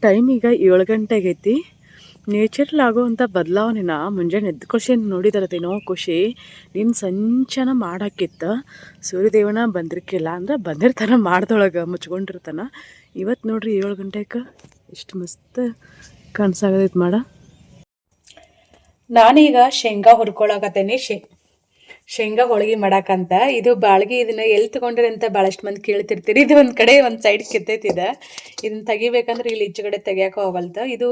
Time ಈಗ 7 ಗಂಟೆ ಆಗೈತಿ. ನೇಚರಲ್ಲಿ ಆಗೋವಂಥ ಬದಲಾವಣೆನ ಮುಂಜಾನೆ ಎದ್ದು ಖುಷಿ ನೋಡಿದಾರದೇನೋ ಖುಷಿ. ನಿನ್ನ ಸಂಚನ ಮಾಡಾಕಿತ್ತ ಸೂರ್ಯದೇವನ ಬಂದಿರ್ಕಿಲ್ಲ ಅಂದ್ರೆ ಬಂದಿರ್ತಾನೆ ಮಾಡ್ದೊಳಗೆ ಮುಚ್ಕೊಂಡಿರ್ತಾನೆ. ಇವತ್ತು ನೋಡ್ರಿ 7 ಗಂಟೆಗೆ ಎಷ್ಟು ಮಸ್ತ್ ಕಾಣಿಸಾಗದೈತೆ ಮಾಡ. ನಾನೀಗ ಶೇಂಗಾ ಹುರ್ಕೊಳಕತ್ತೇನೆ. ಶೇಂಗಾ ಹೋಳಿಗೆ ಮಾಡಾಕಂತ. ಇದು ಬಾಳ್ಗಿ ಇದನ್ನ ಎಲ್ಲಿ ತೊಗೊಂಡ್ರಿ ಅಂತ ಭಾಳಷ್ಟು ಮಂದಿ ಕೇಳ್ತಿರ್ತೀರಿ. ಇದು ಒಂದು ಕಡೆ ಒಂದು ಸೈಡ್ ಕಿತ್ತೈತಿದೆ. ಇದನ್ನ ತೆಗಿಬೇಕಂದ್ರೆ ಇಲ್ಲಿ ಈಚೆ ಕಡೆ ತೆಗಿಯೋಕೆ ಹೋಗಲ್ತ. ಇದು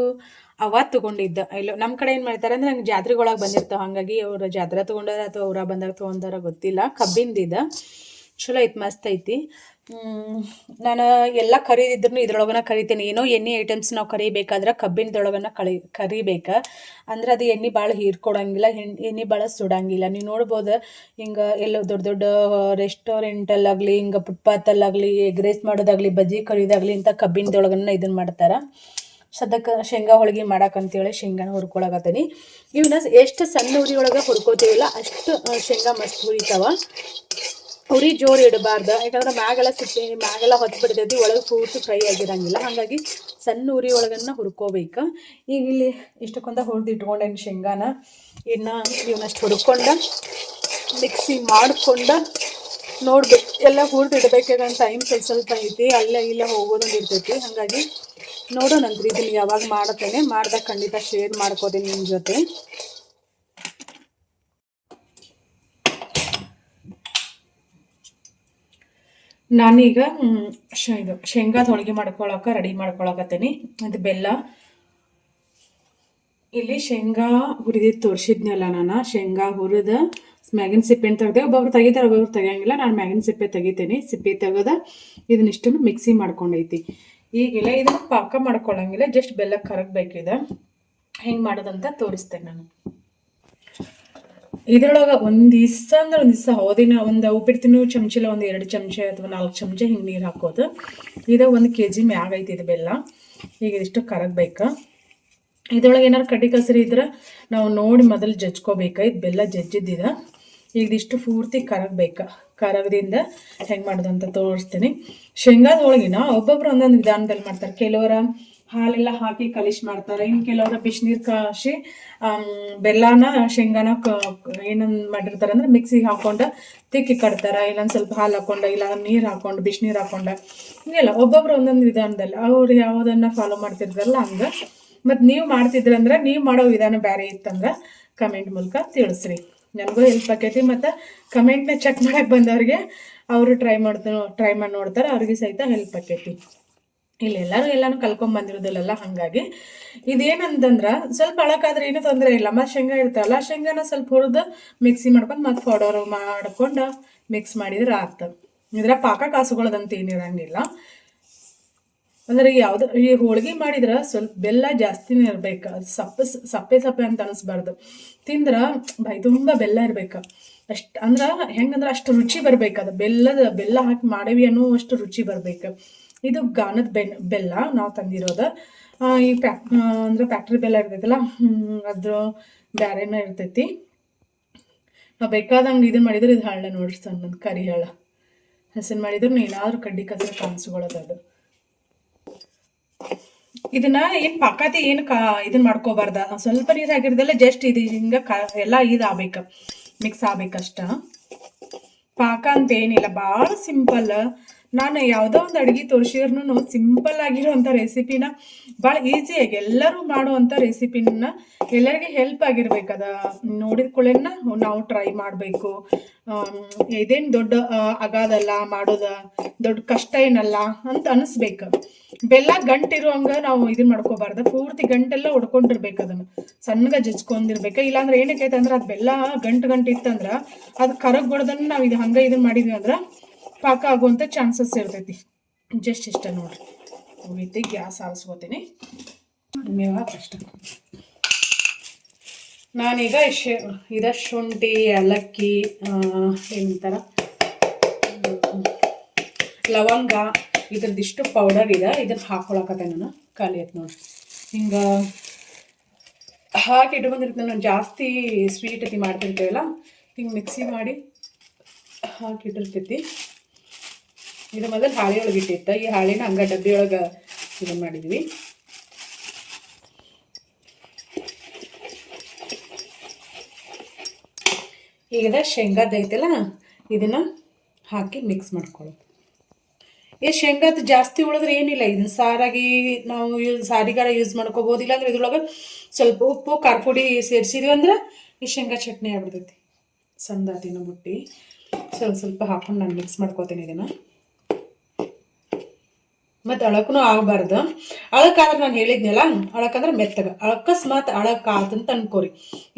ಅವತ್ತು ತೊಗೊಂಡಿದ್ದ. ಇಲ್ಲ ನಮ್ಮ ಕಡೆ ಏನು ಮಾಡ್ತಾರೆ ಅಂದ್ರೆ ನಂಗೆ ಜಾತ್ರೆಗೊಳಗೆ ಬಂದಿರ್ತಾವೆ, ಹಾಗಾಗಿ ಅವ್ರು ಜಾತ್ರೆ ತೊಗೊಂಡಾರ ಅಥವಾ ಅವರ ಬಂದಾಗ ತೊಗೊಂಡಾರ ಗೊತ್ತಿಲ್ಲ. ಕಬ್ಬಿಂದಿದ ಚಲೋ ಐತಿ, ಮಸ್ತ್ ಐತಿ. ನಾನು ಎಲ್ಲ ಕರಿದಿದ್ರು ಇದ್ರೊಳಗನ ಕರಿತೀನಿ. ಏನೋ ಎಣ್ಣೆ ಐಟಮ್ಸ್ ನಾವು ಕರಿಬೇಕಾದ್ರೆ ಕಬ್ಬಿನದೊಳಗನ ಕರಿಬೇಕು. ಅಂದ್ರೆ ಅದು ಎಣ್ಣೆ ಭಾಳ ಹೀರ್ಕೊಡಂಗಿಲ್ಲ, ಎಣ್ಣೆ ಭಾಳ ಸುಡಂಗಿಲ್ಲ. ನೀವು ನೋಡ್ಬೋದು ಹಿಂಗೆ ಎಲ್ಲೋ ದೊಡ್ಡ ದೊಡ್ಡ ರೆಸ್ಟೋರೆಂಟಲ್ಲಾಗಲಿ, ಹಿಂಗೆ ಫುಟ್ಪಾತಲ್ಲಾಗಲಿ, ಎಗ್ ರೈಸ್ ಮಾಡೋದಾಗಲಿ, ಬಜ್ಜಿ ಕರಿಯೋದಾಗಲಿ ಇಂಥ ಕಬ್ಬಿನದೊಳಗನ ಇದನ್ನು ಮಾಡ್ತಾರೆ. ಸದ್ಯಕ್ಕೆ ಶೇಂಗಾ ಹೋಳಿಗೆ ಮಾಡಕ್ಕಂತೇಳಿ ಶೇಂಗಾನ ಹುರ್ಕೊಳಕತ್ತೀನಿ. ಇವನ್ನ ಎಷ್ಟು ಸಣ್ಣ ಉರಿ ಒಳಗೆ ಹುರ್ಕೋತೀವಿಲ್ಲ ಅಷ್ಟು ಶೇಂಗಾ ಮಸ್ತ್ ಹುರಿತಾವ. ಉರಿ ಜೋರು ಇಡಬಾರ್ದು, ಯಾಕಂದ್ರೆ ಮ್ಯಾಗೆಲ್ಲ ಮ್ಯಾಗೆಲ್ಲ ಹೊತ್ತು ಬಿಡ್ತೈತಿ, ಒಳಗೆ ಪೂರ್ತಿ ಫ್ರೈ ಆಗಿರಂಗಿಲ್ಲ. ಹಾಗಾಗಿ ಸಣ್ಣ ಉರಿ ಒಳಗನ್ನ ಹುರ್ಕೋಬೇಕು. ಈಗ ಇಲ್ಲಿ ಇಷ್ಟಕ್ಕೊಂದ ಹುರಿದು ಇಟ್ಕೊಂಡೇನು ಶೇಂಗಾನ. ಇವನಷ್ಟು ಹುರ್ಕೊಂಡು ಮಿಕ್ಸಿ ಮಾಡ್ಕೊಂಡು ನೋಡ್ಬೇಕು. ಎಲ್ಲ ಹುರಿದು ಇಡಬೇಕಾದ್ರೆ ಟೈಮ್ ಸ್ವಲ್ಪ ಐತಿ, ಅಲ್ಲೇ ಇಲ್ಲೇ ಹೋಗೋದೊಂದು ಇರ್ತೈತಿ. ಹಾಗಾಗಿ ನೋಡೋಣಂತ್ರಿ ಇದನ್ನು ಯಾವಾಗ ಮಾಡುತ್ತೇನೆ. ಮಾಡ್ದಾಗ ಖಂಡಿತ ಶೇರ್ ಮಾಡ್ಕೋತೀನಿ ನಿಮ್ಮ ಜೊತೆ. ನಾನೀಗ ಇದು ಶೇಂಗಾದ ಹೋಳಿಗೆ ಮಾಡ್ಕೊಳಕ್ಕೆ ರೆಡಿ ಮಾಡ್ಕೊಳಕತ್ತೀನಿ. ಅದು ಬೆಲ್ಲ. ಇಲ್ಲಿ ಶೇಂಗಾ ಹುರಿದಿದ್ದು ತೋರಿಸಿದ್ನಲ್ಲ ನಾನು. ಶೇಂಗಾ ಹುರಿದ ಮ್ಯಾಗಿನ ಸಿಪ್ಪೆನ ತೆಗ್ದೆ. ಒಬ್ಬೊಬ್ರು ತೆಗಿತಾರೆ, ಒಬ್ಬೊಬ್ರು ತೆಗಿಯಂಗಿಲ್ಲ. ನಾನು ಮ್ಯಾಗಿನ ಸಿಪ್ಪೆ ತೆಗಿತೀನಿ. ಸಿಪ್ಪೆ ತೆಗೆದ ಇದನ್ನಿಷ್ಟನ್ನು ಮಿಕ್ಸಿ ಮಾಡ್ಕೊಂಡೈತಿ. ಈಗಿಲ್ಲ ಇದನ್ನು ಪಾಕ ಮಾಡ್ಕೊಳ್ಳಂಗಿಲ್ಲ, ಜಸ್ಟ್ ಬೆಲ್ಲ ಕರಗಬೇಕಿದೆ. ಹೆಂಗೆ ಮಾಡೋದಂತ ತೋರಿಸ್ತೇನೆ ನಾನು. ಇದ್ರೊಳಗೆ ಒಂದು ದಿವಸ ಅಂದ್ರೆ ಒಂದು ದಿವಸ ಹೋದಿನ ಒಂದು ಉಪ್ಪಿಟ್ಟು ಚಮಚಿಲ ಒಂದು 2 ಚಮಚೆ ಅಥವಾ 4 ಚಮಚೆ ಹಿಂಗೆ ನೀರು ಹಾಕೋದು. ಇದು 1 kg ಮ್ಯಾಗ ಐತಿ ಇದು ಬೆಲ್ಲ. ಈಗ ಇದಿಷ್ಟು ಕರಗಬೇಕು. ಇದ್ರೊಳಗೆ ಏನಾರು ಕಡ್ಡಿ ಕಸರಿ ಇದ್ರೆ ನಾವು ನೋಡಿ ಮೊದಲು ಜಜ್ಕೋಬೇಕು. ಇದು ಬೆಲ್ಲ ಜಜ್ಜಿದ್ದಿದೆ. ಈಗ ಇದಿಷ್ಟು ಪೂರ್ತಿ ಕರಗಬೇಕು. ಕರಗದಿಂದ ಹೆಂಗೆ ಮಾಡೋದು ಅಂತ ತೋರಿಸ್ತೀನಿ. ಶೇಂಗಾದ ಹೋಳಿಗೆನ ಒಬ್ಬೊಬ್ರು ಒಂದೊಂದು ವಿಧಾನದಲ್ಲಿ ಮಾಡ್ತಾರೆ. ಕೆಲವರ ಹಾಲೆಲ್ಲ ಹಾಕಿ ಕಲಿಸಿ ಮಾಡ್ತಾರೆ, ಇನ್ನು ಕೆಲವರ ಬಿಸಿನೀರು ಕಾಯಿಸಿ ಬೆಲ್ಲನ ಶೇಂಗಾನ ಏನೊಂದು ಮಾಡಿರ್ತಾರೆ ಅಂದ್ರೆ ಮಿಕ್ಸಿಗೆ ಹಾಕೊಂಡು ತಿಕ್ಕಿ ಕಟ್ತಾರೆ. ಇಲ್ಲೊಂದು ಸ್ವಲ್ಪ ಹಾಲು ಹಾಕೊಂಡು, ಇಲ್ಲ ನೀರು ಹಾಕೊಂಡು, ಬಿಸಿನೀರು ಹಾಕೊಂಡು, ಹಿಂಗೆಲ್ಲ ಒಬ್ಬೊಬ್ರು ಒಂದೊಂದು ವಿಧಾನದಲ್ಲಿ ಅವ್ರು ಯಾವುದನ್ನು ಫಾಲೋ ಮಾಡ್ತಿದ್ರಲ್ಲ ಹಂಗೆ. ಮತ್ತು ನೀವು ಮಾಡ್ತಿದ್ರಂದ್ರೆ ನೀವು ಮಾಡೋ ವಿಧಾನ ಬೇರೆ ಇತ್ತಂದ್ರೆ ಕಮೆಂಟ್ ಮೂಲಕ ತಿಳಿಸ್ರಿ. ನನಗೂ ಹೆಲ್ಪ್ ಆಕೈತಿ. ಮತ್ತು ಕಮೆಂಟ್ನ ಚೆಕ್ ಮಾಡಕ್ಕೆ ಬಂದವ್ರಿಗೆ ಅವರು ಟ್ರೈ ಮಾಡಿ ನೋಡ್ತಾರೆ, ಅವ್ರಿಗೆ ಸಹಿತ ಹೆಲ್ಪ್ ಆಕೈತಿ. ಇಲ್ಲಿ ಎಲ್ಲನೂ ಕಲ್ಕೊಂಬಂದಿರೋದಿಲ್ಲ. ಹಾಗಾಗಿ ಇದೇನಂತಂದ್ರೆ ಸ್ವಲ್ಪ ಅಳಕಾದ್ರೆ ಏನೂ ತೊಂದರೆ ಇಲ್ಲ. ಮತ್ತು ಶೇಂಗಾ ಇರ್ತಾವಲ್ಲ, ಶೇಂಗಾನ ಸ್ವಲ್ಪ ಹುರಿದು ಮಿಕ್ಸಿ ಮಾಡ್ಕೊಂಡು ಮತ್ತು ಪೌಡರ್ ಮಾಡ್ಕೊಂಡು ಮಿಕ್ಸ್ ಮಾಡಿದ್ರೆ ಆಯ್ತು. ಇದ್ರ ಪಾಕ ಕಾಸುಗಳದಂತ ಏನಿರಂಗಿಲ್ಲ. ಅಂದ್ರೆ ಯಾವುದು ಈ ಹೋಳಿಗೆ ಮಾಡಿದ್ರೆ ಸ್ವಲ್ಪ ಬೆಲ್ಲ ಜಾಸ್ತಿನೇ ಇರ್ಬೇಕು. ಅದು ಸಪ್ಪೆ ಅಂತ ಅನಿಸ್ಬಾರ್ದು. ತಿಂದ್ರೆ ಬೈ ತುಂಬ ಬೆಲ್ಲ ಇರ್ಬೇಕು. ಅಷ್ಟು ಅಂದ್ರೆ ಹೆಂಗಂದ್ರೆ ಅಷ್ಟು ರುಚಿ ಬರ್ಬೇಕು. ಅದು ಬೆಲ್ಲ ಹಾಕಿ ಮಾಡೇವಿ ಅನ್ನೋ ಅಷ್ಟು ರುಚಿ ಬರ್ಬೇಕು. ಇದು ಗಾನದ ಬೆಲ್ಲ ನಾವು ತಂದಿರೋದು. ಈ ಅಂದ್ರೆ ಫ್ಯಾಕ್ಟ್ರಿ ಬೆಲ್ಲ ಇರ್ತೈತಲ್ಲ, ಅದ್ರ ಬ್ಯಾರೆನ ಇರ್ತೈತಿ. ನಾವು ಬೇಕಾದಂಗೆ ಇದನ್ನ ಮಾಡಿದ್ರೆ ಇದು ಹಳ್ಳ ನೋಡ್ರಿ, ಸಣ್ಣದು ಕರಿ ಹಳ್ಳ ಹಸನ್ ಮಾಡಿದ್ರು ಏನಾದ್ರು ಕಡ್ಡಿ ಕಸ ಕಾಣಿಸ್ಕೊಳ್ಳೋದು. ಇದನ್ನ ಏನು ಪಾಕಾತಿ ಏನು ಇದನ್ನ ಮಾಡ್ಕೋಬಾರ್ದ. ಸ್ವಲ್ಪ ನೀರು ಹಾಕಿರ್ದಲ್ಲ, ಜಸ್ಟ್ ಇದು ಹಿಂಗೆ ಎಲ್ಲ ಆಗ್ಬೇಕು, ಮಿಕ್ಸ್ ಆಗ್ಬೇಕಷ್ಟ. ಪಾಕ ಅಂತ ಏನಿಲ್ಲ, ಭಾಳ ಸಿಂಪಲ್. ನಾನು ಯಾವುದೋ ಒಂದು ಅಡುಗೆ ತೋರಿಸಿದ್ರೂ ಸಿಂಪಲ್ ಆಗಿರೋವಂಥ ರೆಸಿಪಿನ ಭಾಳ ಈಸಿಯಾಗಿ ಎಲ್ಲರೂ ಮಾಡುವಂಥ ರೆಸಿಪಿನ ಎಲ್ಲರಿಗೆ ಹೆಲ್ಪ್ ಆಗಿರ್ಬೇಕದ ನೋಡಿದ ಕೂಡಲೇನ ನಾವು ಟ್ರೈ ಮಾಡಬೇಕು. ಇದೇನು ದೊಡ್ಡ ಅಗಾದಲ್ಲ ಮಾಡೋದ, ದೊಡ್ಡ ಕಷ್ಟ ಏನಲ್ಲ ಅಂತ ಅನಿಸ್ಬೇಕು. ಬೆಲ್ಲ ಗಂಟಿರುವಂಗೆ ನಾವು ಇದನ್ನ ಮಾಡ್ಕೋಬಾರ್ದು. ಪೂರ್ತಿ ಗಂಟೆಲ್ಲ ಹೊಡ್ಕೊಂಡಿರ್ಬೇಕು. ಅದನ್ನು ಸಣ್ಣಗೆ ಜಜ್ಕೊಂಡಿರ್ಬೇಕು. ಇಲ್ಲಾಂದ್ರೆ ಏನಕ್ಕೆ ಅಂದ್ರೆ ಅದು ಬೆಲ್ಲ ಗಂಟು ಇತ್ತಂದ್ರೆ ಅದು ಕರಗೊಡ್ದನ್ನು ನಾವು ಇದು ಹಂಗೆ ಇದನ್ನ ಮಾಡಿದ್ವಿ ಅಂದ್ರೆ ಪಾಕ ಆಗುವಂಥ ಚಾನ್ಸಸ್ ಇರ್ತೈತಿ. ಜಸ್ಟ್ ಇಷ್ಟ ನೋಡ್ರಿ. ಹೋಗೈತಿ, ಗ್ಯಾಸ್ ಆರಿಸ್ಕೋತೀನಿ. ಕಷ್ಟ. ನಾನೀಗ ಶುಂಠಿ, ಏಲಕ್ಕಿ, ಏನಂತಾರ ಲವಂಗ, ಇದ್ರದ್ದಿಷ್ಟು ಪೌಡರ್ ಇದೆ. ಇದನ್ನು ಹಾಕೊಳಕತ್ತೆ ನಾನು. ಖಾಲಿ ಆಯ್ತು ನೋಡ್ರಿ. ಹಿಂಗೆ ಹಾಕಿ ಇಟ್ಕೊಂಡಿರ್ತೀನಿ ನಾನು. ಜಾಸ್ತಿ ಸ್ವೀಟ್ ಮಾಡ್ತಿರ್ತೀವಲ್ಲ, ಹಿಂಗೆ ಮಿಕ್ಸಿ ಮಾಡಿ ಹಾಕಿಟ್ಟಿರ್ತೈತಿ. ಇದು ಮೊದಲು ಹಾಳೆ ಒಳಗೆ ಇಟ್ಟಿತ್ತು. ಈ ಹಾಳೆನ ಹಂಗೆ ಡಬ್ಬಿ ಒಳಗೆ ಇದನ್ನು ಮಾಡಿದ್ವಿ. ಈಗ ಶೇಂಗಾದ ಐತಲ್ಲ ಇದನ್ನು ಹಾಕಿ ಮಿಕ್ಸ್ ಮಾಡ್ಕೊಳ್ಳೋದು. ಈ ಶೇಂಗಾದ ಜಾಸ್ತಿ ಉಳಿದ್ರೆ ಏನಿಲ್ಲ, ಇದನ್ನ ಸಾರಾಗಿ ನಾವು ಸಾರಿಗಾರ ಯೂಸ್ ಮಾಡ್ಕೋಬೋದು. ಇಲ್ಲಾಂದ್ರೆ ಇದ್ರೊಳಗೆ ಸ್ವಲ್ಪ ಉಪ್ಪು ಖಾರ ಪುಡಿ ಸೇರಿಸಿದ್ವಿ ಅಂದ್ರೆ ಈ ಶೇಂಗಾ ಚಟ್ನಿ ಆಗ್ಬಿಡ್ತೈತಿ. ಸಂದಾತಿನ ಬುಟ್ಟಿ ಸ್ವಲ್ಪ ಹಾಕೊಂಡು ನಾನು ಮಿಕ್ಸ್ ಮಾಡ್ಕೋತೀನಿ ಇದನ್ನು. ಮತ್ತು ಅಳಕ್ಕೂ ಆಗಬಾರ್ದು. ಅಳಕ್ಕಾದ್ರೆ ನಾನು ಹೇಳಿದ್ನಲ್ಲ, ಅಳಕ್ಕಂದ್ರೆ ಮೆತ್ತಗೆ. ಅಕಸ್ಮಾತ್ ಅಳಕ್ಕಾತಂತ ಅನ್ಕೋರಿ,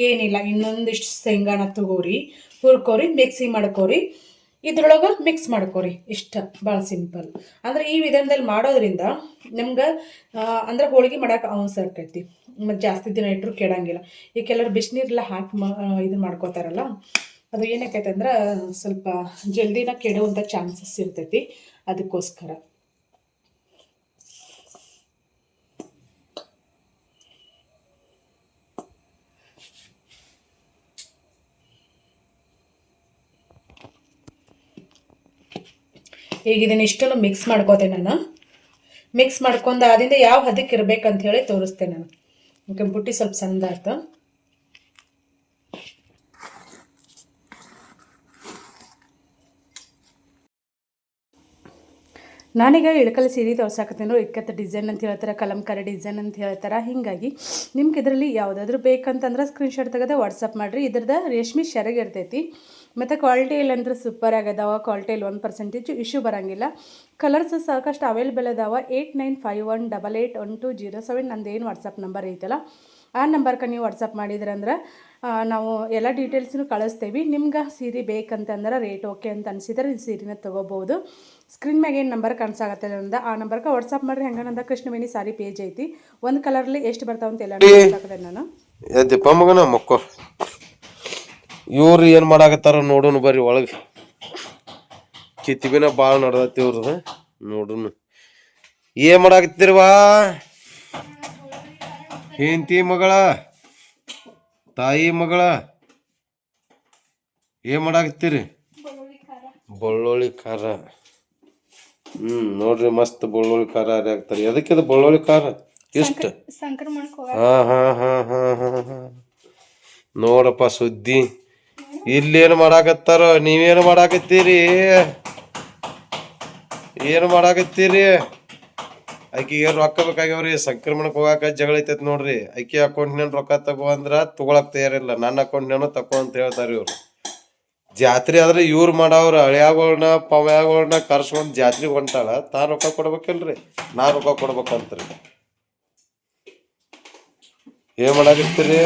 ಏನಿಲ್ಲ, ಇನ್ನೊಂದಿಷ್ಟು ಶೇಂಗಾನ ತಗೋರಿ, ಹುರ್ಕೋರಿ, ಮಿಕ್ಸಿ ಮಾಡ್ಕೋರಿ, ಇದ್ರೊಳಗೆ ಮಿಕ್ಸ್ ಮಾಡ್ಕೋರಿ. ಇಷ್ಟ ಭಾಳ ಸಿಂಪಲ್. ಅಂದರೆ ಈ ವಿಧಾನದಲ್ಲಿ ಮಾಡೋದ್ರಿಂದ ನಮ್ಗೆ ಅಂದ್ರೆ ಹೋಳಿಗೆ ಮಾಡೋಕೆ ಅವಸರ ಆಕೈತಿ, ಮತ್ತು ಜಾಸ್ತಿ ದಿನ ಇಟ್ಟರು ಕೆಡಂಗಿಲ್ಲ. ಈ ಕೆಲವರು ಬಿಸಿನೀರೆಲ್ಲ ಹಾಕಿ ಇದನ್ನು ಮಾಡ್ಕೋತಾರಲ್ಲ, ಅದು ಏನಾಕೈತೆ ಅಂದ್ರೆ ಸ್ವಲ್ಪ ಜಲ್ದಿನ ಕೆಡುವಂಥ ಚಾನ್ಸಸ್ ಇರ್ತೈತಿ. ಅದಕ್ಕೋಸ್ಕರ ಈಗ ಇದನ್ನ ಇಷ್ಟನ್ನು ಮಿಕ್ಸ್ ಮಾಡ್ಕೋತೇನೆ ನಾನು. ಮಿಕ್ಸ್ ಮಾಡ್ಕೊಂಡು ಆದಿಂದ ಯಾವ ಹದಕ್ಕೆ ಇರ್ಬೇಕಂತ ಹೇಳಿ ತೋರಿಸ್ತೇನೆ ನಾನು. ಓಕೆ, ಬುಟ್ಟಿ ಸ್ವಲ್ಪ ಸಣ್ಣದಾಯ್ತು. ನಾನೀಗ ಇಳಕಲ್ ಸೀರೆ ತೋರ್ಸಾಕತ್ತೀನಿ. ಇಕ್ಕತ್ತು ಡಿಸೈನ್ ಅಂತ ಹೇಳ್ತಾರೆ, ಕಲಂಕಾರಿ ಡಿಸೈನ್ ಅಂತ ಹೇಳ್ತಾರೆ. ಹೀಗಾಗಿ ನಿಮ್ಗೆ ಇದರಲ್ಲಿ ಯಾವುದಾದ್ರೂ ಬೇಕಂತಂದ್ರೆ ಸ್ಕ್ರೀನ್ಶಾಟ್ ತೆಗೆದು ವಾಟ್ಸಪ್ ಮಾಡಿರಿ. ಇದ್ರದ್ದು ರೇಷ್ಮೆ ಸೆರಗು ಇರ್ತೈತಿ. ಮತ್ತು ಕ್ವಾಲಿಟಿಯಲ್ಲಿ ಅಂದ್ರೆ ಸೂಪರ್ ಆಗದಾವ. ಕ್ವಾಲಿಟಿಯಲ್ಲಿ 1% ಇಶ್ಯೂ ಬರೋಂಗಿಲ್ಲ. ಕಲರ್ಸ್ ಸಾಕಷ್ಟು ಅವೈಲೇಬಲ್ ಅದಾವ. 8951881207 ನಂದೇನು ವಾಟ್ಸಪ್ ನಂಬರ್ ಐತಲ್ಲ ಆ ನಂಬರ್ಗೆ ನೀವು ವಾಟ್ಸಪ್ ಮಾಡಿದ್ರಂದ್ರೆ ನಾವು ಎಲ್ಲ ಡೀಟೇಲ್ಸ್ನು ಕಳಿಸ್ತೀವಿ. ನಿಮ್ಗೆ ಸೀರೆ ಬೇಕಂತಂದ್ರೆ ರೇಟ್ ಓಕೆ ಅಂತ ಅನಿಸಿದ್ರೆ ಈ ಸೀರೆನ ತೊಗೋಬೋದು. ಸ್ಕ್ರೀನ್ ಮ್ಯಾಗ ಏನು ನಂಬರ್ ಕಾಣಿಸಾಗತ್ತೆ ಅಂದ ಆ ನಂಬರ್ಗೆ ವಾಟ್ಸಪ್ ಮಾಡಿರಿ. ಹಂಗಂದ ಕೃಷ್ಣವೇಣಿ ಸಾರಿ ಪೇಜ್ ಐತಿ. ಒಂದು ಕಲರ್ಲಿ ಎಷ್ಟು ಬರ್ತಾವಂತ ಎಲ್ಲ ನಾನು ದೀಪ ಮಗನ ಮಕ್ಕೋ ಇವ್ರು ಏನು ಮಾಡಾಕತ್ತಾರ ನೋಡೋನು ಬರ್ರಿ. ಒಳಗೆ ಕಿತ್ತಿಬಿನ ಭಾಳ ನಡ್ದೈತಿ ಇವ್ರದ್ದು. ನೋಡುನು ಏನು ಮಾಡಾಕತ್ತೀರವಾ? ಹೆಂಡತಿ ಮಗಳ, ತಾಯಿ ಮಗಳ, ಏನು ಮಾಡಾಕತ್ತೀರಿ? ಬೆಳ್ಳುಳ್ಳಿ ಖಾರ. ನೋಡ್ರಿ, ಮಸ್ತ್ ಬೆಳ್ಳುಳ್ಳಿ ಖಾರ ಹಾಕ್ತಾರೆ. ಎದಕ್ಕಿದು ಬೆಳ್ಳುಳ್ಳಿ ಖಾರ ಇಷ್ಟ? ಹಾ ನೋಡಪ್ಪ ಸುದ್ದಿ. ಇಲ್ಲೇನು ಮಾಡಾಕತ್ತಾರ? ನೀವೇನು ಮಾಡಾಕತ್ತೀರಿ? ಏನು ಮಾಡಾಕತ್ತೀರಿ? ಆಕಿಗೆ ರೊಕ್ಕ ಬೇಕಾಗ್ಯಾವ್ರಿ. ಸಂಕ್ರಮಣಕ್ಕೆ ಹೋಗಾಕ ಜಗಳ ಐತೈತಿ ನೋಡ್ರಿ. ಆಕಿ ಅಕೌಂಟ್ನಾಗ ರೊಕ್ಕ ತಗೋ ಅಂದ್ರ ತಗೊಳಕ್ ತಯಾರಿಲ್ಲ. ನನ್ನ ಅಕೌಂಟ್ನಾನು ತಗೋ ಅಂತ ಹೇಳ್ತಾರೆ ಇವ್ರು. ಜಾತ್ರೆ ಆದ್ರೆ ಇವ್ರು ಮಾಡವ್ರ ಹಳ್ಯಾಗಳನ್ನ ಪವ್ಯಾಗಳನ್ನ ಕರ್ಸ್ಕೊಂಡು ಜಾತ್ರೆಗೆ ಹೊಂಟಾಳ. ತಾ ರೊಕ್ಕ ಕೊಡ್ಬೇಕಲ್ರಿ, ನಾ ರೊಕ್ಕ ಕೊಡ್ಬೇಕಂತ್ರಿ. ಏನ್ ಮಾಡಾಕತ್ತೀರಿ?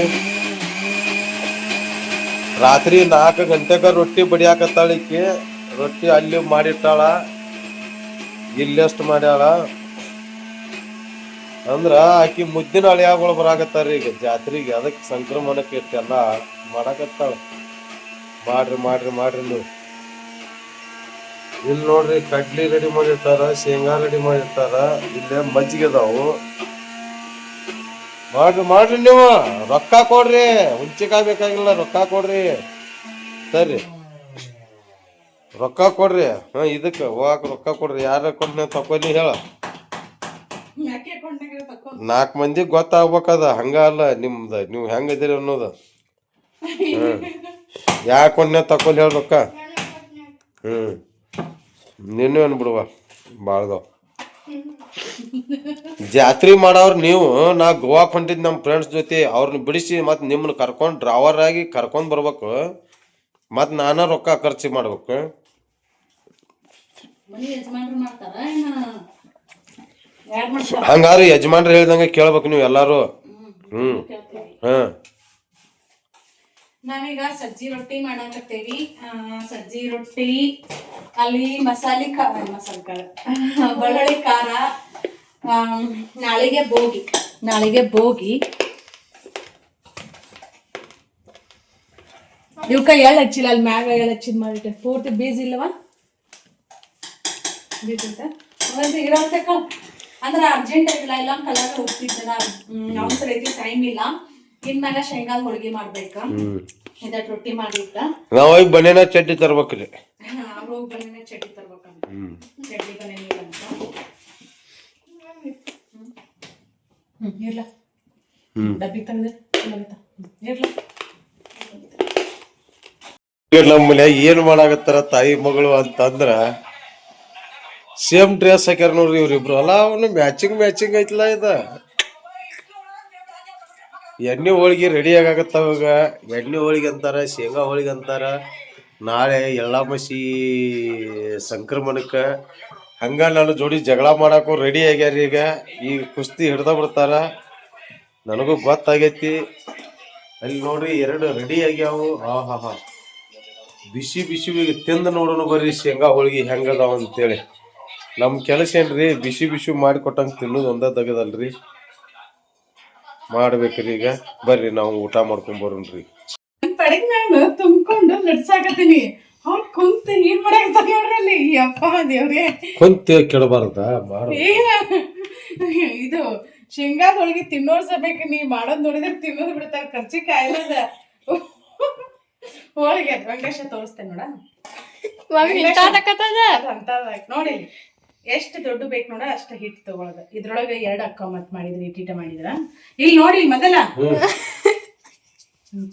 ರಾತ್ರಿ 4 ಗಂಟೆಗ ರೊಟ್ಟಿ ಬಡಿಯಾಕತ್ತಾಳಿಕ್ಕಿ. ರೊಟ್ಟಿ ಅಲ್ಲಿ ಮಾಡಿಟ್ಟಾಳ, ಇಲ್ಲೆಷ್ಟು ಮಾಡ್ಯಾಳ ಅಂದ್ರ ಆಕಿ ಮುದ್ದಿನ ಅಳಿಯಾಗಳು ಬರಾಕತ್ತಾರ ಈಗ ಜಾತ್ರೆಗೆ. ಅದಕ್ಕೆ ಸಂಕ್ರಮಣಕ್ಕೆ ಇಟ್ಟೆಲ್ಲ ಮಾಡಾಕತ್ತಾಳ. ಮಾಡ್ರಿ ಮಾಡ್ರಿ ಮಾಡ್ರಿ. ನೀವು ಇಲ್ಲಿ ನೋಡ್ರಿ, ಕಡ್ಲಿ ರೆಡಿ ಮಾಡಿರ್ತಾರ, ಶೇಂಗಾ ರೆಡಿ ಮಾಡಿರ್ತಾರ, ಇಲ್ಲೇ ಮಜ್ಜಿಗೆ ಅದಾವು. ಮಾಡ್ರಿ ಮಾಡ್ರಿ. ನೀವು ರೊಕ್ಕ ಕೊಡ್ರಿ, ಹುಂಚಿಕಾಯಿ ಬೇಕಾಗಿಲ್ಲ, ರೊಕ್ಕ ಕೊಡ್ರಿ. ಸರಿ, ರೊಕ್ಕ ಕೊಡ್ರಿ. ಇದಕ್ಕೆ ಹೋಗಾಕ ರೊಕ್ಕ ಕೊಡ್ರಿ. ಯಾರ ಅಕೌಂಟ್ನಾಗ ತಕೊಲಿ ಹೇಳ. 4 ಮಂದಿಗೆ ಗೊತ್ತಾಗ್ಬೇಕದ. ಹಂಗ ಅಲ್ಲ ನಿಮ್ದು, ನೀವು ಹೆಂಗದಿರಿ ಅನ್ನೋದು. ಯಾ ಅಕೌಂಟ್ನಾಗ ತಕೊಲಿ ಹೇಳ ರೊಕ್ಕ. ನೀನು ಅನ್ಬಿಡುವ ಬಾಳ್ದವ್ ಜಾತ್ರೆ ಮಾಡವ್ರು ನೀವು. ನಾ ಗೋವಾಕ್ ಹೊಂಟಿದ್ ನಮ್ಮ ಫ್ರೆಂಡ್ಸ್ ಜೊತೆ. ಅವ್ರನ್ನ ಬಿಡಿಸಿ ಮತ್ತು ನಿಮ್ಮನ್ನ ಕರ್ಕೊಂಡು ಡ್ರೈವರ್ ಆಗಿ ಕರ್ಕೊಂಡು ಬರ್ಬೇಕು. ಮತ್ತು ನಾನ ರೊಕ್ಕ ಖರ್ಚು ಮಾಡ್ಬೇಕು. ಹಂಗಾರು ಯಜಮಾನ್ರು ಹೇಳ್ದಂಗೆ ಕೇಳ್ಬೇಕು ನೀವು ಎಲ್ಲಾರು. ನಾವೀಗ ಸಜ್ಜಿ ರೊಟ್ಟಿ ಮಾಡಾಕತ್ತೇವಿ. ಸಜ್ಜಿ ರೊಟ್ಟಿ ಅಲ್ಲಿ ಮಸಾಲೆ ಕಾಳು, ಬೆಳ್ಳುಳ್ಳಿ ಖಾರ. ನಾಳೆಗೆ ಬೋಗಿ. ಇವಕ್ಕ ಎಳ್ಳು ಹಚ್ಚಿಲ್ಲ, ಅಲ್ಲಿ ಮ್ಯಾಗ ಎಳ್ಳು ಹಚ್ಚಿದ್ ಮಾಡಿಟ್ಟೆ. ಪೂರ್ತಿ ಬೀಜ ಇಲ್ಲವ ಬೀಜ ಇರೋಂತ ಅಂದ್ರೆ ಅರ್ಜೆಂಟ್ ಆಗಿಲ್ಲ. ಇಲ್ಲ ಕಲರ್ ಹೋಗ್ತಿದ್ದೆ ನಾನು. ಅವಸರ ಐತಿ, ಟೈಮ್ ಇಲ್ಲ. ಇನ್ಮ್ಯಾಗ ಶೇಂಗಾದ ಹೋಳಿಗೆ ಮಾಡ್ಬೇಕ. ಇದಟ್ ರೊಟ್ಟಿ ಮಾಡಿಟ್ಟ ನಾವ್ ಹೋಗಿ ಬನೇನ ಚಟ್ನಿ ತರ್ಬೇಕ್ರಿ. ಹೋಗಿ ಬನೇನ ಚಟ್ನಿ ತರ್ಬೇಕಂತ. ಚಟ್ನಿ ಬನೇನಿಲ್ಲ ಅಂತ ಇರ್ಲ ಡಬ್ಬಿ ತಂದೆ ಇರ್ಲ ನಮ್ಮ ಮನ್ಯಾಗ ಏನ್ ಮಾಡಾಕತ್ತಾರ ತಾಯಿ ಮಗಳು ಅಂತಂದ್ರ ಸೇಮ್ ಡ್ರೆಸ್ ಹಾಕ್ಯಾರ ನೋಡ್ರಿ ಇವ್ರಿಬ್ರು. ಅಲ್ಲ ಅವನು ಮ್ಯಾಚಿಂಗ್ ಐತ್ಲ ಇದ. ಎಣ್ಣೆ ಹೋಳಿಗೆ ರೆಡಿ ಆಗಾಕತ್ತಾವಾಗ. ಎಣ್ಣೆ ಹೋಳಿಗೆ ಅಂತಾರ, ಶೇಂಗಾ ಹೋಳಿಗೆ ಅಂತಾರ. ನಾಳೆ ಎಳ್ಳಾಮಸಿ ಸಂಕ್ರಮಣಕ್ಕ. ಹಂಗ ನಾನು ಜೋಡಿ ಜಗಳ ಮಾಡಾಕು ರೆಡಿ ಆಗ್ಯಾರ. ಈಗ ಕುಸ್ತಿ ಹಿಡ್ದ ಬಿಡ್ತಾರ. ನನಗೂ ಗೊತ್ತಾಗೈತಿ. ಅಲ್ಲಿ ನೋಡ್ರಿ 2 ರೆಡಿ ಆಗ್ಯಾವು. ಹಾ ಬಿಸಿ ತಿಂದು ನೋಡೋಣ ಬರ್ರಿ ಶೇಂಗಾ ಹೋಳಿಗೆ ಹೆಂಗದಾವ ಅಂತೇಳಿ. ನಮ್ ಕೆಲಸ ಏನ್ರಿ ಬಿಸಿ ಮಾಡಿ ಕೊಟ್ಟಂಗ ತಿನ್ನೋದು ಒಂದ ತಗದಲ್ರಿ. ಮಾಡ್ಬೇಕ್ರಿ ಈಗ. ಬರ್ರಿ ನಾವು ಊಟ ಮಾಡ್ಕೊಂಡ್ ಬರೋಣ್ರಿ. ಪಡೆಗ್ ನಾನು ತುಂಬ್ಕೊಂಡು ನಡ್ಸಾಕತ್ತೀನಿ. ಅವ್ರ ಕುಂತ ಏನ್ ಮಾಡಾಕತ್ತಾರ ನೋಡ್ರಲ್ಲಿ. ಅಪ್ಪ ದೇವ್ರೇ, ಕುಂತ ಕೆಡಬಾರ್ದ ಇದು ಶೇಂಗಾದ ಹೋಳಿಗೆ ತಿನ್ನೋರ್ ಸಬೇಕು. ನೀ ಮಾಡೋದ್ ನೋಡಿದ್ರೆ ತಿನ್ನೋದು ಬಿಡ್ತಾರ. ಖರ್ಚಿ ಕಾಯಿಲ್ಲದ ಹೋಳಿಗೆ ವೆಂಕಟೇಶ ತೋರಿಸ್ತೇನೆ ನೋಡ. ನೋಡಿ ಎಷ್ಟು ದೊಡ್ಡ ಬೇಕು ನೋಡ ಅಷ್ಟ ಹಿಟ್ಟು ತಗೊಳದ. ಇದ್ರೊಳಗೆ 2 ಅಕ್ಕ ಮತ್ ಮಾಡಿದ್ರಿ ಹಿಟ್ಟಿಟ ಮಾಡಿದ್ರ. ಇಲ್ಲಿ ನೋಡಿ ಮೊದಲ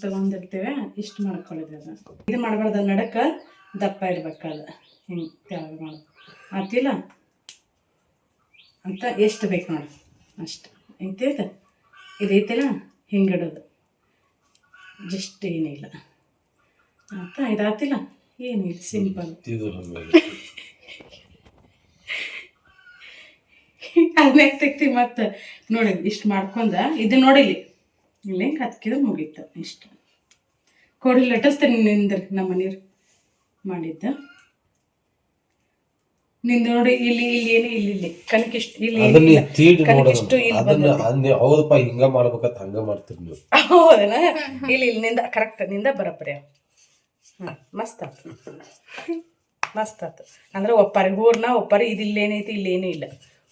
ತಗೊಂಡಿರ್ತೇವೆ. ಇಷ್ಟು ಮಾಡ್ಕೊಳ್ಳಿದ್ರಿ. ಅದ ಇದು ಮಾಡ್ಬಾರ್ದ. ನಡಕ ದಪ್ಪ ಇರ್ಬೇಕದ. ಹಿಂಗ್ ತೆಳಗ ಮಾಡೋದು ಆತಿಲ್ಲ ಅಂತ. ಎಷ್ಟು ಬೇಕು ನೋಡ ಅಷ್ಟು ಐತೈತ. ಇದೈತಿಲ್ಲ ಹಿಂಗಿಡೋದು. ಜಸ್ಟ್ ಏನಿಲ್ಲ ಅಂತ. ಇದಾತಿಲ್ಲ ಏನಿಲ್ಲ. ಸಿಂಪಲ್. ಅದನ್ನ ತೆಗ್ತೀವಿ ಮತ್ತೆ. ನೋಡಿ ಇಷ್ಟು ಮಾಡ್ಕೊಂಡ ಇದು ನೋಡಿಲಿ ಇಲ್ಲಿ ಕತ್ಕಿದ್ರೆ ಮುಗೀತು. ಇಷ್ಟು ಕೊಡಿ ಲಟ್ಟಿಸ್ತೇನೆ. ನಿಂದ್ರಿ ನಮ್ಮ ಮನೀರು ಮಾಡಿದ್ದ ನಿಂದ ನೋಡಿ. ಇಲ್ಲಿ ಏನು ಇಲ್ಲಿ ಕನಕಿಷ್ಟು ಇಲ್ಲಿ ಕನಕಿಷ್ಟು ಇಲ್ಲಿ. ಹೌದಪ್ಪ ಹಿಂಗ ಮಾಡ್ಬೇಕಂತ ಹಂಗ ಮಾಡ್ತೀರಿ ನೀವು. ಹೌದನ. ಇಲ್ಲಿ ನಿಂದ ಕರೆಕ್ಟ್ ನಿಂದ ಬರಬ್ರಿ. ಮಸ್ತ್ ಆತು. ಅಂದ್ರೆ ಒಪ್ಪಾರಿ ಹೂರ್ನ ಒಪ್ಪಾರಿ ಇದು ಇಲ್ಲೇನೈತಿ ಇಲ್ಲೇನೂ ಇಲ್ಲ.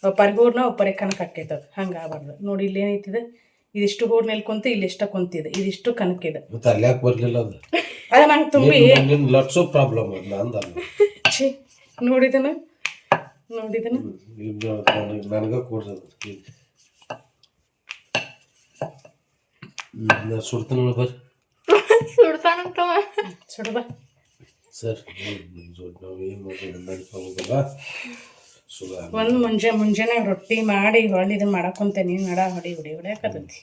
ಒಪ್ಪಾರಿ ಹೂರ್ನ ಒಪ್ಪಾರಿ ಕನಕ ಹಾಕೈತದ. ಹಂಗ ಆಗ್ಬಾರ್ದು ನೋಡಿ. ಇಲ್ಲೇನೈತಿದೆ ಇದಿಷ್ಟು ಹೂರ್ನಲ್ಲಿ ಕುಂತ ಇಲ್ಲಿ ಎಷ್ಟ ಕುಂತಿದೆ. ಇದಿಷ್ಟು ಕನಕಿದೆ. ಅಲ್ಯಾಕ್ ಬರ್ಲಿಲ್ಲ ಅದ ನಂಗೆ ತುಂಬಿ ಲಟ್ಸೋ ಪ್ರಾಬ್ಲಮ್ ನೋಡಿದನ ನನಗ ಕೊಡ್ರಿ. ಸುಡ್ತಾನ ಬರ್ರಿ. ಸುಡಬ ಸರ್ ಒಂದು ಮುಂಜಾನೆ ರೊಟ್ಟಿ ಮಾಡಿ ಹೊಳಿದ ಮಾಡಕೊಂತೇನಿ. ನಡ ಹೊಡಿಯಾಕತ್ತೈತಿ.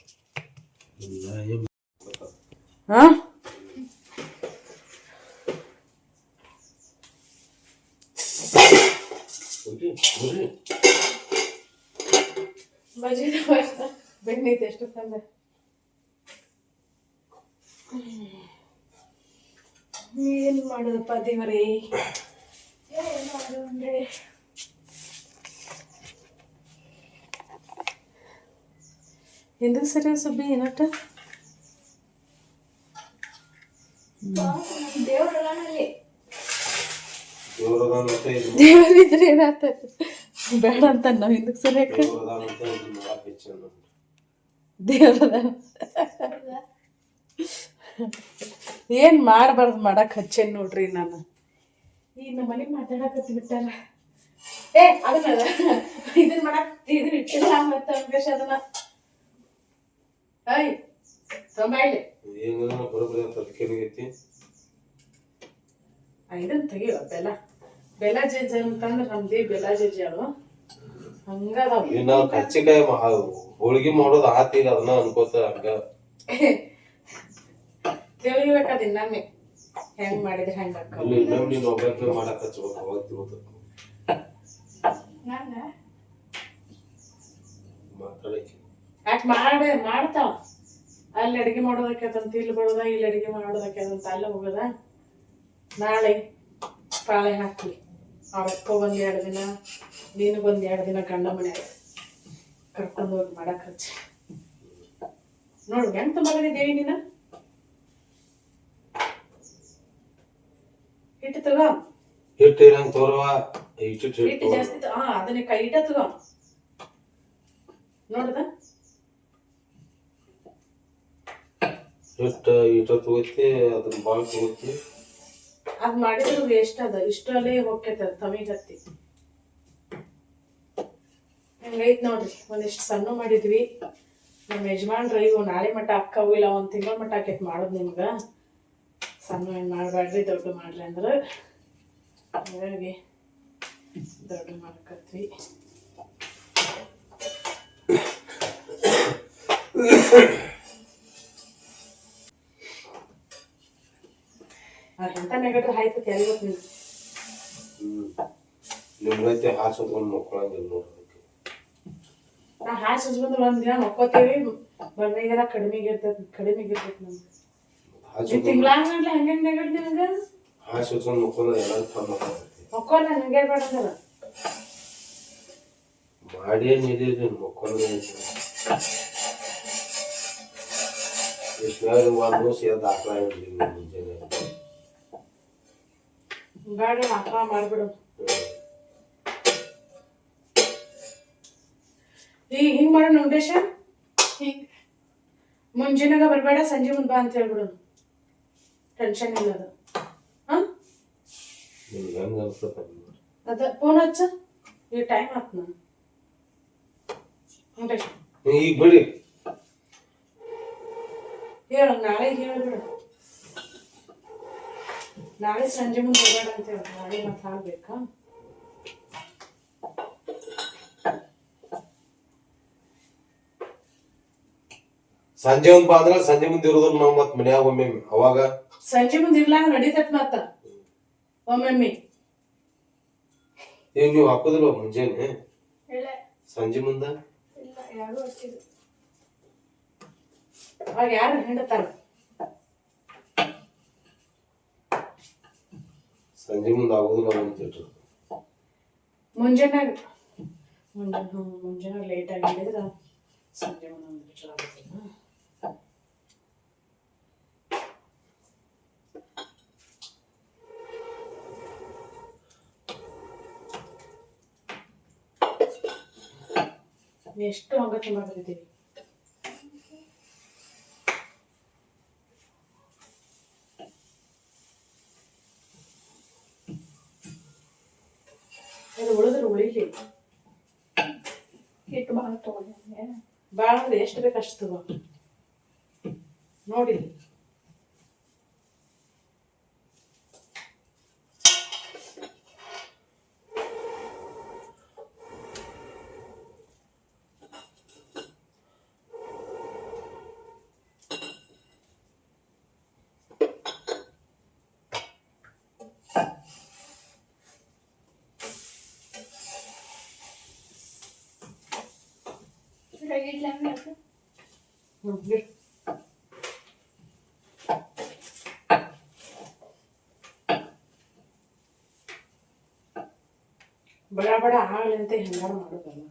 ಹಾ ಬಜಿ ಬೆಣ್ಣೈತೆ ಎಷ್ಟು ತಂದೆ. ಏನ್ ಮಾಡೋದಪ್ಪ ದೇವರೇ. ಏನ್ ಮಾಡೋದು ಅಂದ್ರೆ ಎಂದಕ್ಕೆ ಸರಿ ಸುಬ್ಬಿ ಏನಟ ದೇವರಿದ್ರೆ ಏನಾತ ಬೇಡ ಅಂತ ನಾವ್ ಹಿಂದಕ್ಕೆ ಸರಿಯಾಕ ದೇವ್ರದ ಏನ್ ಮಾಡಬಾರ್ದು ಮಾಡಕ್ ಹಚ್ಚೇನ್ ನೋಡ್ರಿ. ನಾನು ಈಗ ನಮ್ಮ ಮನೆಗೆ ಮಾತಾಡಕತ್ತಿ ಬಿಟ್ಟಾರ. ಅದನ್ನ ಇದನ್ ಮಾಡಕ್ ಇದನ್ನ ಇಟ್ಟಿಲ್ಲ ಮತ್ತೆ ಅವಕಾಶ ಅದನ್ನ ತೊಂಬಾಯ್ಲಿ ಇದನ್ನ ತೆಗಿವ. ಬೆಲ್ಲ ಜಜ್ಜ ಅಂತಂದ್ರ ನಮ್ದಿ ಬೆಲ್ಲ ಜಜ್ಜಿ ಅವ ಹಂಗದಾವ. ಕಚ್ಚಿಕಾಯಿ ಹೋಳಿಗೆ ಮಾಡೋದು ಆತೀಗ ಅದನ್ನ ಅನ್ಕೋತ ಹಂಗ ತಿಳಿಬೇಕದ. ಇನ್ನೊಮ್ಮೆ ಹೆಂಗ್ ಮಾಡಿದ್ರೆ ಹೆಂಗ ಮಾಡಕ್ ಹಚ್ಬೇಕು. ಯಾಕೆ ಮಾಡ್ತಾವ. ಅಲ್ಲಿ ಅಡಿಗೆ ಮಾಡೋದಕ್ಕಂತ ಇಲ್ಲಿ ಬರೋದ, ಇಲ್ಲಿ ಅಡಿಗೆ ಮಾಡೋದಕ್ಕಂತ ಅಲ್ಲ ಹೋಗೋದ. ನಾಳೆ ಪಾಳೆ ಹಾಕಿ ಅವಕ್ಕ 1-2 ದಿನ, ನೀನಗೊಂದ್ 2 ದಿನ ಗಂಡ ಮನ್ಯಾಗ ಕರ್ಕೊಂಡು ಹೋಗಿ ಮಾಡಕ್ ಹಚ್ಚಿ ನೋಡು. ಹೆಂಗ್ ತುಂಬಾಗಿದ್ದೇವಿ ನೀನ. ಹಿಟ್ಟು ತಗೋ. ಹಿಟ್ಟು ಜಾಸ್ತಿ ಅದನ್ನ ಕೈ ಹಿಟ್ಟ ತಗೋ. ನೋಡ್ದ ತಗೋತಿ ಅದನ್ನ ಬಾಳ್ ತಗೋತಿ. ಅದ್ ಮಾಡಿದ್ರು ವೇಸ್ಟ್ ಅದ. ಇಷ್ಟರಲ್ಲೇ ಹೋಗ್ತೈತ ತಮಿಗತ್ತಿ. ಹಂಗೈತ್ ನೋಡ್ರಿ. ಒಂದಿಷ್ಟು ಸಣ್ಣ ಮಾಡಿದ್ವಿ. ನಮ್ಮ ಯಜಮಾನ್ರ ಇವು ನಾಳೆ ಮಟ್ಟ ಅಕ್ಕವು ಇಲ್ಲ 1 ತಿಂಗಳ ಮಟ್ಟ ಆಕೈತಿ ಮಾಡೋದು. ನಿಮ್ಗ ಸಣ್ಣ ಏನು ಮಾಡಬೇಡ್ರಿ, ದೊಡ್ಡ ಮಾಡ್ರಿ ಅಂದ್ರೆ ಹಾಗಾಗಿ ದೊಡ್ಡ ಮಾಡ್ಕತ್ವಿ. ಎಂತ ನೆಗಟ್ರೆ ಆಯ್ತು ಕೆಲ್ವತ್ತು ನೀವು ನಿಮ್ಗೈತೆ ಹಾಸು ಹೊತ್ಕೊಂಡು ಮಕ್ಕಳಂಗಿಲ್ಲ ನೋಡ್ರಿ. ನಾ ಹಾಸು ಹಚ್ಕೊಂಡ್ರೆ ಒಂದ್ ದಿನ ಮಕ್ಕೋತೀವಿ, ಬಂದಿಗೆಲ್ಲ ಕಡಿಮೆಗಿರ್ತೈತಿ ನಮ್ಗೆ. ತಿಂಗ್ಳಾಂಗಂಟ್ಲೆ ಹಂಗೆ ನೆಗಟ್ ನಿಮ್ಗೆ ಹಾಸು ಹೊತ್ಕೊಂಡು ಮಕ್ಕಳು ಎಲ್ಲ ಮಕ್ಕೋಲ್ಲ ಹಂಗೆ ಬೇಡಂದ್ರ ಮಾಡಿ ನೀರಿರಿ ಮಕ್ಕಳು ಎಷ್ಟು ಒಂದು ದಿವಸ ದಾಖಲ ಇಡ್ಲಿ ಮುಂಜಾನೆ ಬೇಡ ದಾಖಲ ಮಾಡ್ಬಿಡು. ಈಗ ಹಿಂಗ್ ಮಾಡೋಣ ಉಂಡೇಶ, ಹಿಂಗ್ ಮುಂಜಾನಾಗ ಬರಬೇಡ, ಸಂಜೆ ಮುಂದೆ ಬಾ ಅಂತ ಹೇಳ್ಬಿಡು. ಟೆನ್ಷನ್ ಇಲ್ಲ ಅದು. ಅದ ಫೋನ್ ಹಚ್ಚ, ಈಗ ಟೈಮ್ ಆತ್ ನಾನು ಉಂಡೇಶ ಈಗ ಬಿಡಿ ಹೇಳು, ನಾಳೆ ಹೇಳ್ಬಿಡು. ನಾಳೆ ಸಂಜೆ ಮುಂದೆ ಬರಬೇಡ ಅಂತ ಹೇಳಿ, ನಾಳೆ ಮತ್ತೆ ಹಾಕ್ಬೇಕಾ? ಸಂಜೆ ಒಂದ್ ಬಾ ಅಂದ್ರೆ ಸಂಜೆ ಮುಂದೆ ಇರೋದ್ರ ನಾವು ಮತ್ ಮನ್ಯಾಗ ಒಮ್ಮೆ ಅವಾಗ ಸಂಜೆ ಮುಂದೆ ಇರ್ಲಾಗ ನಡೀತತ್ ಮತ್ತ ಒಮ್ಮೊಮ್ಮೆ. ಈಗ ನೀವು ಹಾಕೋದಿಲ್ವ ಮುಂಜಾನೆ ಸಂಜೆ ಮುಂದ? ಅವಾಗ ಯಾರು ಹಿಂಡತಾರ? ಸಂಜೆ ಮುಂದೆ ಆಗೋದಿಲ್ಲ ಅಂತಿಟ್ರು ಮುಂಜಾನಾಗ ಲೇಟ್ ಆಗಿ ಹಿಡಿದ್ರ ಸಂಜೆ ಮುಂದೆ ಒಂದು ಚಲೋ ಆಗುತ್ತಿಲ್ಲ. ಎಷ್ಟು ಹಂಗ ತಿನ್ನಕತ್ತೀವಿ. ಅದು ಉಳಿದ್ರೆ ಉಳಿಲಿ, ಹಿಟ್ಟು ಭಾಳ ತಗೊಂಡೆ. ಭಾಳ ಅಂದ್ರೆ ಎಷ್ಟು ಬೇಕು ಅಷ್ಟು ತಗೋ ನೋಡಿ. ಬಡ ಬಡ ಆಗಲಿ ಅಂತ ಹೆಂಗಾರ ಮಾಡೋದಲ್ಲ.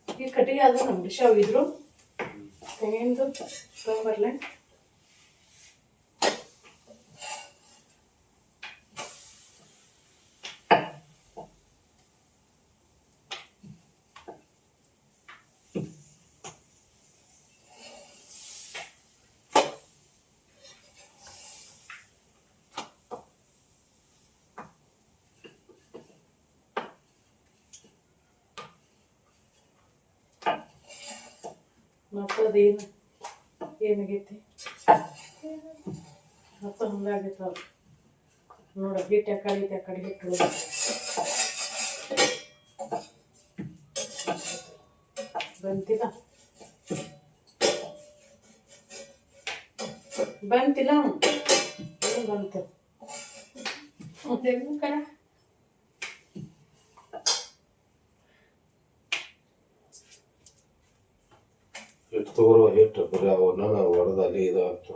ಈ ಕಟ್ಟಿಗೆ ಆದ್ರೆ ನಮ್ಮ ಡಿಶ್ ಹೋಗಿದ್ರು ತೆಂಗಿಂದು ತೊಗೊಂಬರ್ಲೆ. ಮತ್ತದೇನು ಏನಾಗೈತಿ ಮತ್ತು ಹಂಗಾಗೈತವ ನೋಡ. ಹಿಟ್ಟು ಯಾಕಡೆ ಹಿಟ್ಟು ಬಂತಿಲ್ಲ ಬಂತು ಕರ ಹಿಟ್ಟು ತಗೋರುವ ಹಿಟ್ಟು ಬರೀ ಅವನ್ನ ನಾವು ಹೊಡೆದು ಅಲ್ಲಿ ಇದಾಗ್ತು.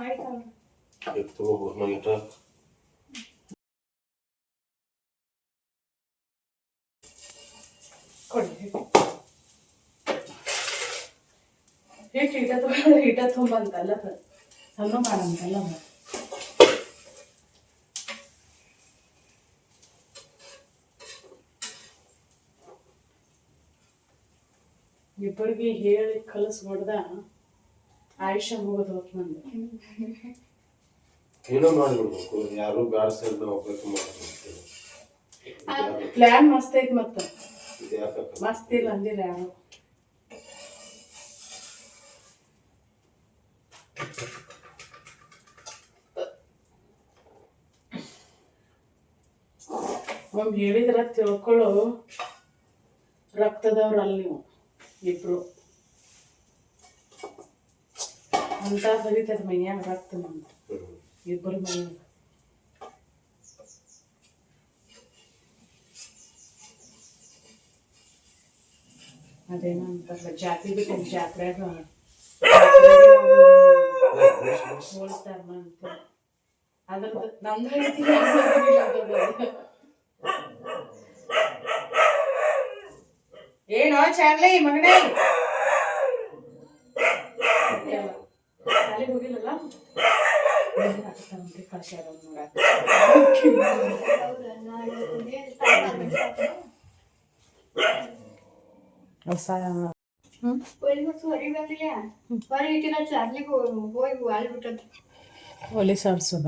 ಆಯ್ತಲ್ಲ ಹಿಟ್ಟು ತಗೋಬಹುದು ಹಿಟ್ಟ ಕೊಡಿ. ಹಿಟ್ಟು ತೊಗೊಂಡ್ರೆ ಹಿಟ್ಟ ತೊಗೊಂಬಂತಲ್ಲ ಸಣ್ಣ ಮಾಡಂತಲ್ಲ. ಇಬ್ಬರಿಗೆ ಹೇಳಿ ಕಲಸ್ ಹೊಡೆದ ಆಯುಷ್ಯ ಹೋಗೋದು ನಂದು. ಏನೋ ಮಾಡ್ಬಿಡ್ಬೇಕು, ಯಾರು ಬ್ಯಾಡ್ಸಲ್ದ ಹೋಗ್ಬೇಕು ಮಾಡ್ಬೇಕು. ಪ್ಲಾನ್ ಮಸ್ತ್ ಐತಿ ಮತ್ತ ಇದು ಯಾಕಕ್ಕ? ಮಸ್ತ್ ಇಲ್ಲ ಅಂದಿಲ್ಲ ಯಾರು. ಒಮ್ಮೆ ಹೇಳಿದ್ರ ತಿಳ್ಕೊಳ್ಳೋ ರಕ್ತದವ್ರಲ್ಲ ನೀವು ಇಬ್ರು. ಅಂತ ಹರಿತದ ಮೈಯಾಗ ರಕ್ತ ನಮ್ದು ಇಬ್ಬರು ಮೈಯಾಗ. ಅದೇನೋ ಅಂತಾರಲ್ಲ ಜಾತಿ ಬಿಟ್ಟು ಜಾತ್ರೆಯಾಗ ಹೋಲ್ತಾರ ಅಂತ. ಅದ್ರದ್ದು ನಮ್ದು ಹೇಳ್ತೀನಿ ಏನೋ ಚಾರ್ಲಿ ಮಗನೇ ಶಾಲೆಗೆ ಹೋಗಿಲ್ಲಲ್ಲ ಕಳ್ಸ್ಯಾರ ನೋಡಾಕ. ಒಲಿ ಸಾಡ್ಸೋದ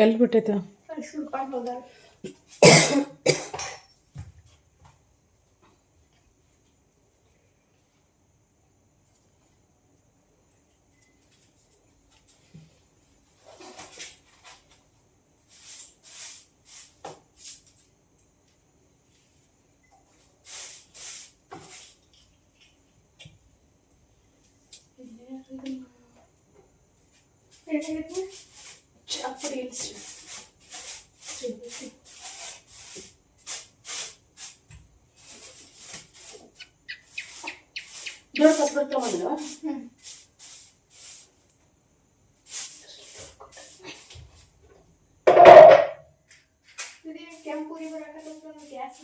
ಎಲ್ಲಿ ಬಿಟ್ಟೈತ? ಚಾಪುಡಿ ದೊಡ್ಡ ಕಸ್ಬರ್ ತಗೊಂಡ ಕೆಂಪುರಿ ಬರಕತ್ತ ಗ್ಯಾಸ್.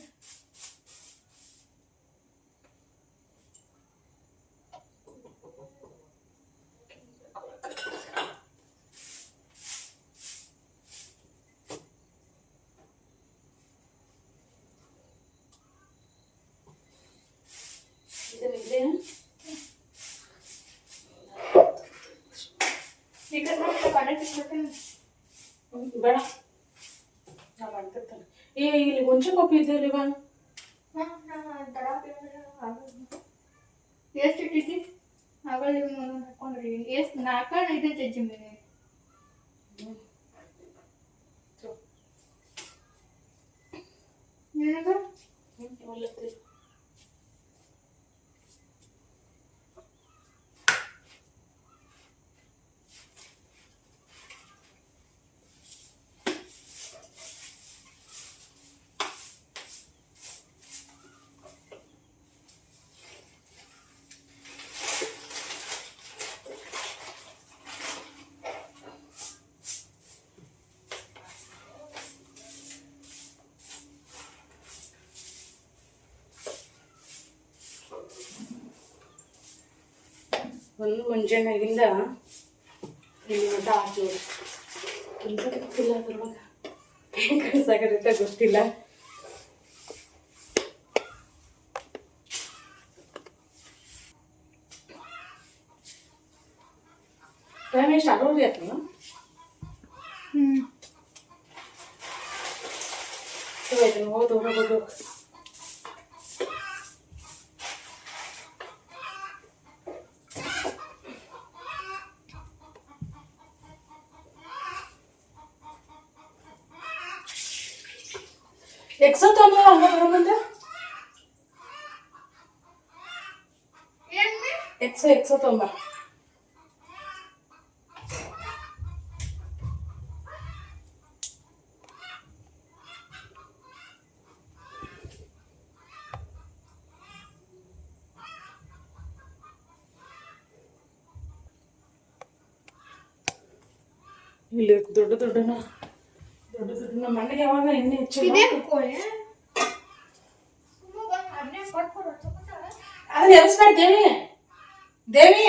ಬೇಡ ನಾ ಮಾಡ್ತಿರ್ತಾನೆ. ಇಲ್ಲಿ ಹುಂಚೆ ಕಾಪಿ ಇದೆಯಲ್ಲ ಇವ ಎಷ್ಟು ಇಟ್ಟಿದ್ದಿ ಆಗಳು ಹಾಕೊಂಡ್ರಿ ಎಷ್ಟು 4-5 ಜಜ್ಜಿ ಮೇಲೆ ನಿನಗ ಒಂದು ಮುಂಜಾನೆಗಿಂದ ಇಲ್ಲಿ ಮಟ್ಟ ಹಾಕೋದು ತುಂಬ ಗೊತ್ತಿಲ್ಲ ಅದ್ರೊಳಗೆ ಕಳ್ಸಾಗತ್ತೆ ಗೊತ್ತಿಲ್ಲ. ಟೈಮ್ ಎಷ್ಟು ಆಗೋರಿ ಆಯ್ತಲ್ಲ. ಹೋಗೋದು ಹೋಗೋದು ಎಕ್ಸೋ ತೊಂಬ ಹಂಗ ಬರೋಮಂದ ಎಕ್ಸೋ ತೊಂಬ ಇಲ್ಲಿ ದೊಡ್ಡ ದೊಡ್ಡನ ಮನೆಗೆ ಯಾವಾಗ ಎಣ್ಣೆ ಹೆಚ್ಚು ಅದನ್ನ ಎಬ್ಸ್ಬೇಡ ದೇವಿ ದೇವಿ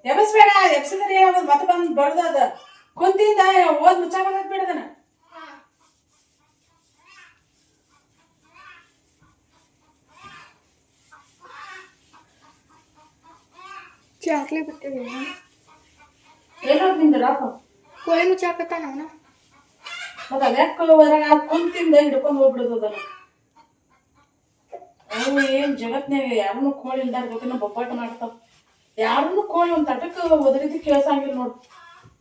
ಎಬ್ಸ್ಬೇಡ. ಎಬ್ಸಿದ್ರೆ ಏನಾಗೋದು ಮತ್ತೆ ಬಂದು ಬಡ್ದು ಅದ ಕುಂತಿಂದ ಓದ್ ಮುಚ್ಚ ಬಂದ್ ಬಿಡದನ. ಚಾಕ್ಲಿ ಬಿಟ್ಟಿವಿ ಏನೋ ನಿಂದಿರಾಪ ಕೋಳಿ ಮುಚ್ಚಾಕತ್ತಾನ ಅವನ ಮತ್ತೆ ಅದ್ಯಾಕ ಹೊರಗೆ ಕುಂತಿಂದ ಹಿಡ್ಕೊಂಡು ಹೋಗ್ಬಿಡುದು ಅದನ್ನ. ಅವು ಏನ್ ಜಗತ್ನ್ಯಾಗ ಯಾರನ್ನು ಕೋಳಿ ಇಲ್ದಾರ ಗೊತ್ತಿನ ಬೊಬ್ಬಾಟ ಮಾಡ್ತಾವ. ಯಾರನ್ನು ಕೋಳಿ ಒಂದ್ ತಟಕ್ ಒದರಿದ್ದು ಕೇಳ್ಸಂಗಿಲ್ಲ ನೋಡು.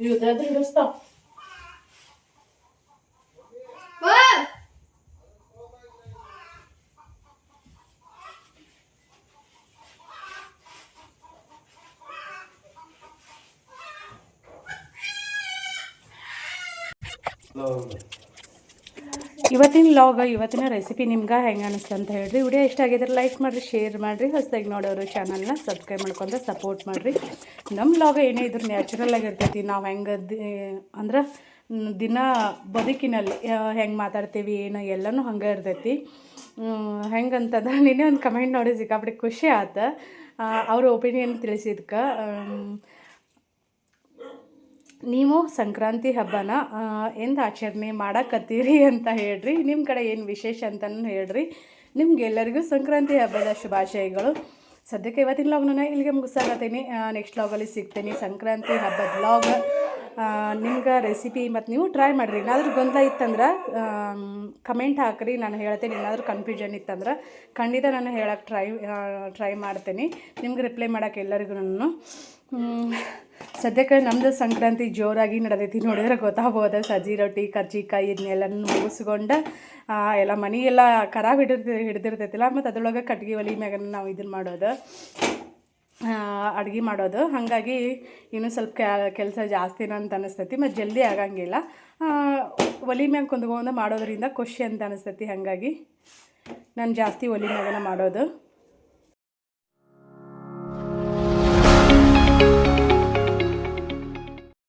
ಇವ್ ದದ್ರ ಹಿಡಿಸ್ತಾವ. ಇವತ್ತಿನ ಲಾಗ್ ಇವತ್ತಿನ ರೆಸಿಪಿ ನಿಮ್ಗೆ ಹೆಂಗೆ ಅನಿಸ್ತು ಅಂತ ಹೇಳ್ರಿ. ವಿಡಿಯೋ ಇಷ್ಟ ಆಗಿದ್ರೆ ಲೈಕ್ ಮಾಡಿರಿ, ಶೇರ್ ಮಾಡಿರಿ, ಹೊಸದಾಗಿ ನೋಡೋರು ಚಾನಲ್ನ ಸಬ್ಸ್ಕ್ರೈಬ್ ಮಾಡ್ಕೊಂಡು ಸಪೋರ್ಟ್ ಮಾಡಿರಿ. ನಮ್ಮ ಲಾಗ್ ಏನೇ ಇದ್ರು ನ್ಯಾಚುರಲ್ ಆಗಿರ್ತೈತಿ. ನಾವು ಹೆಂಗೆ ಅಂದ್ರೆ ದಿನ ಬದುಕಿನಲ್ಲಿ ಹೆಂಗೆ ಮಾತಾಡ್ತೀವಿ ಏನು ಎಲ್ಲನೂ ಹಂಗೆ ಇರ್ತೈತಿ. ಹೆಂಗಂತಂದ್ರೆ ನಿನ್ನೆ ಒಂದು ಕಮೆಂಟ್ ನೋಡಿ ಸಿಕ್ಕಾಪಟ್ಟೆ ಖುಷಿ ಆಯ್ತು. ಅವ್ರ ಒಪಿನಿಯನ್ ತಿಳಿಸಿದ್ಕೆ. ನೀವು ಸಂಕ್ರಾಂತಿ ಹಬ್ಬನ ಎಂದು ಆಚರಣೆ ಮಾಡಕತ್ತೀರಿ ಅಂತ ಹೇಳ್ರಿ. ನಿಮ್ಮ ಕಡೆ ಏನು ವಿಶೇಷ ಅಂತಲೂ ಹೇಳ್ರಿ. ನಿಮ್ಗೆಲ್ಲರಿಗೂ ಸಂಕ್ರಾಂತಿ ಹಬ್ಬದ ಶುಭಾಶಯಗಳು. ಸದ್ಯಕ್ಕೆ ಇವತ್ತಿನ ಲಾಗ್ನ ಇಲ್ಲಿಗೆ ಮುಗಿಸಾಕತ್ತೀನಿ. ನೆಕ್ಸ್ಟ್ ಲಾಗಲ್ಲಿ ಸಿಗ್ತೀನಿ. ಸಂಕ್ರಾಂತಿ ಹಬ್ಬದ ಲಾಗ್ ನಿಮ್ಗೆ ರೆಸಿಪಿ ಮತ್ತು ನೀವು ಟ್ರೈ ಮಾಡಿರಿ. ಏನಾದರೂ ಗೊಂದಲ ಇತ್ತಂದ್ರೆ ಕಮೆಂಟ್ ಹಾಕಿರಿ, ನಾನು ಹೇಳ್ತೀನಿ. ಏನಾದರೂ ಕನ್ಫ್ಯೂಷನ್ ಇತ್ತಂದ್ರೆ ಖಂಡಿತ ನಾನು ಹೇಳೋಕ್ಕೆ ಟ್ರೈ ಮಾಡ್ತೀನಿ. ನಿಮ್ಗೆ ರಿಪ್ಲೈ ಮಾಡೋಕ್ಕೆ ಎಲ್ಲರಿಗೂ ನಾನು. ಸದ್ಯಕ್ಕೆ ನಮ್ಮದು ಸಂಕ್ರಾಂತಿ ಜೋರಾಗಿ ನಡೆದೈತಿ. ನೋಡಿದ್ರೆ ಗೊತ್ತಾಗ್ಬೋದು. ಸಜ್ಜಿ ರೊಟ್ಟಿ ಕರ್ಜಿಕಾಯಿ ಇದನ್ನೆಲ್ಲನೂ ಮುಗಿಸ್ಕೊಂಡು ಎಲ್ಲ ಮನೆಯೆಲ್ಲ ಖರಾಬ್ ಹಿಡಿದಿರ್ತೈತಿಲ್ಲ. ಮತ್ತು ಅದ್ರೊಳಗೆ ಕಟ್ಗೆ ಒಲೆ ಮ್ಯಾಗ ನಾವು ಇದನ್ನು ಮಾಡೋದು, ಅಡುಗೆ ಮಾಡೋದು. ಹಾಗಾಗಿ ಇನ್ನೂ ಸ್ವಲ್ಪ ಕೆಲಸ ಜಾಸ್ತಿನ ಅಂತ ಅನಿಸ್ತೈತಿ. ಮತ್ತು ಜಲ್ದಿ ಆಗಂಗಿಲ್ಲ. ಒಲೆ ಮ್ಯಾಗ ಕುಂತ್ಕೊಂಡು ಮಾಡೋದ್ರಿಂದ ಖುಷಿ ಅಂತ ಅನಿಸ್ತೈತಿ. ಹಾಗಾಗಿ ನಾನು ಜಾಸ್ತಿ ಒಲೆ ಮ್ಯಾಗನ ಮಾಡೋದು.